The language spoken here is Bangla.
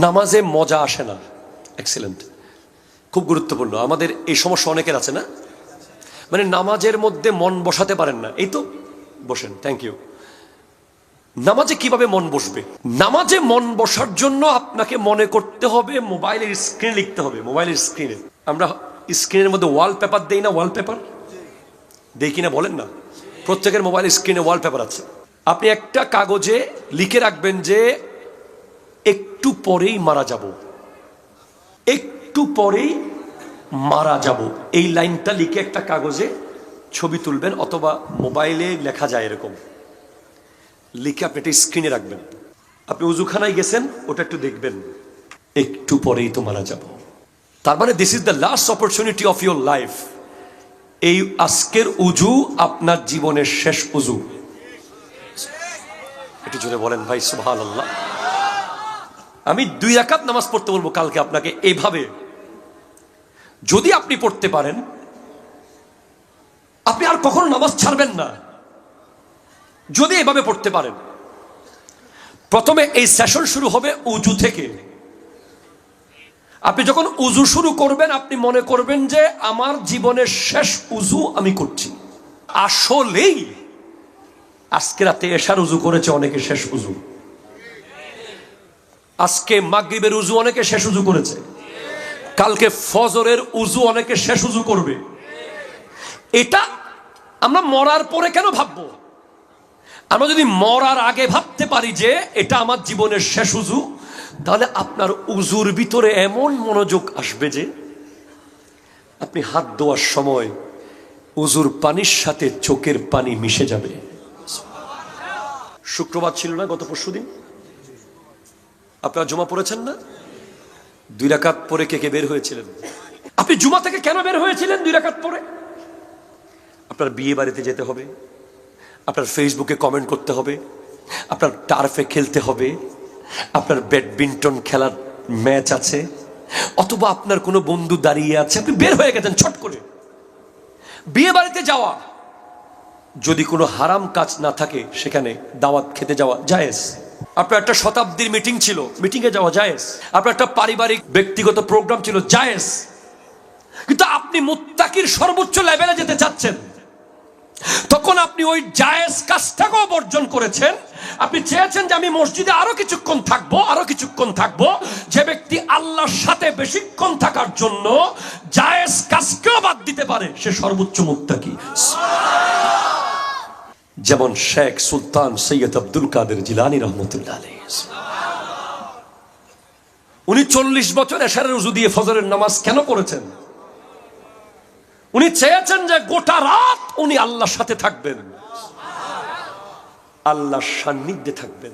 নামাজে মজা আসে না। এক্সিলেন্ট, খুব গুরুত্বপূর্ণ। আমাদের এই সমস্যা অনেকের আছে না, মানে নামাজের মধ্যে মন বসাতে পারেন না। এই তো বসেন, থ্যাংক ইউ। নামাজে কিভাবে মন বসবে? নামাজে মন বসার জন্য আপনাকে মনে করতে হবে মোবাইলের স্ক্রিনে লিখতে হবে। মোবাইলের স্ক্রিনে আমরা স্ক্রিনের মধ্যে ওয়ালপেপার দেই না? ওয়ালপেপার দেই কিনা বলেন না? প্রত্যেকের মোবাইলের স্ক্রিনে ওয়ালপেপার আছে। আপনি একটা কাগজে লিখে রাখবেন যে একটু পরেই মারা যাব, একটু পরেই মারা যাব। এই লাইনটা লিখে একটা কাগজে ছবি তুলবেন, অথবা মোবাইলে লেখা যায় এরকম লিখে আপনি একটা স্ক্রিনে রাখবেন। আপনি উজুখানায় গেছেন, ওটা একটু দেখবেন, একটু পরেই তো মারা যাব। তার মানে this is the last opportunity of your life. এই আজকের উজু আপনার জীবনের শেষ উজু। একটু জোরে বলেন ভাই সুবহানাল্লাহ। আমি 2 রাকাত নামাজ পড়তে বলবো কালকে আপনাকে এইভাবে। যদি আপনি পড়তে পারেন, আপনি আর কখনো নামাজ ছাড়বেন না। যদি এভাবে পড়তে পারেন, প্রথমে এই সেশন শুরু হবে উজু থেকে। আপনি যখন উজু শুরু করবেন, আপনি মনে করবেন যে আমার জীবনের শেষ উজু আমি করছি। আসলেই আজকে রাতে এশার উজু করেছে অনেকে, শেষ উজু। আজকে মাগরিবের উজু অনেকে শেষ উজু করেছে। কালকে ফজরের উজু অনেকে শেষ উজু করবে। এটা আমরা মরার পরে কেন ভাববো? আমরা যদি মরার আগে ভাবতে পারি যে এটা আমার জীবনের শেষ উজু, তাহলে আপনার উজুর ভিতরে এমন মনোযোগ আসবে যে আপনি হাত ধোয়ার সময় উজুর পানির সাথে চোখের পানি মিশে যাবে। শুক্রবার ছিল না গত পরশুদিন? আপনারা জুমা পড়েছেন না? 2 রাকাত পরে কে কে বের হয়েছিলেন? আপনি জুমা থেকে কেন বের হয়েছিলেন 2 রাকাত পরে? আপনার বিয়ে বাড়িতে যেতে হবে, আপনার ফেসবুকে কমেন্ট করতে হবে, আপনার টার্ফে খেলতে হবে, আপনার ব্যাডমিন্টন খেলার ম্যাচ আছে, অথবা আপনার কোনো বন্ধু দাঁড়িয়ে আছে, আপনি বের হয়ে গেছেন ছট করে। বিয়ে বাড়িতে যাওয়া যদি কোনো হারাম কাজ না থাকে, সেখানে দাওয়াত খেতে যাওয়া জায়েজ। আপনার একটা শতাব্দীর মিটিং ছিল, মিটিংয়ে যাওয়া জায়েজ। আপনার একটা পারিবারিক ব্যক্তিগত প্রোগ্রাম ছিল, জায়েজ। কিন্তু আপনি মুত্তাকির সর্বোচ্চ লেভেলে যেতে চাচ্ছেন, তখন আপনি ওই জায়েজ কাজটাকেও বর্জন করেছেন। আপনি চেয়েছেন যে আমি মসজিদে আরো কিছুক্ষণ থাকবো, আরো কিছুক্ষণ থাকবো। যে ব্যক্তি আল্লাহর সাথে বেশিক্ষণ থাকার জন্য জায়েজ কাজকেও বাদ দিতে পারে, সে সর্বোচ্চ মুত্তাকি। যেমন শেখ সুলতান সৈয়দ আব্দুল কাদের জিলানী রহমতুল্লাহ আলাইহি। উনি 40 বছর এশারের উজু দিয়ে ফজরের নামাজ কেন পড়েছেন? উনি চেয়েছেন যে গোটা রাত উনি আল্লাহর সাথে থাকবেন, আল্লাহর সান্নিধ্যে থাকবেন।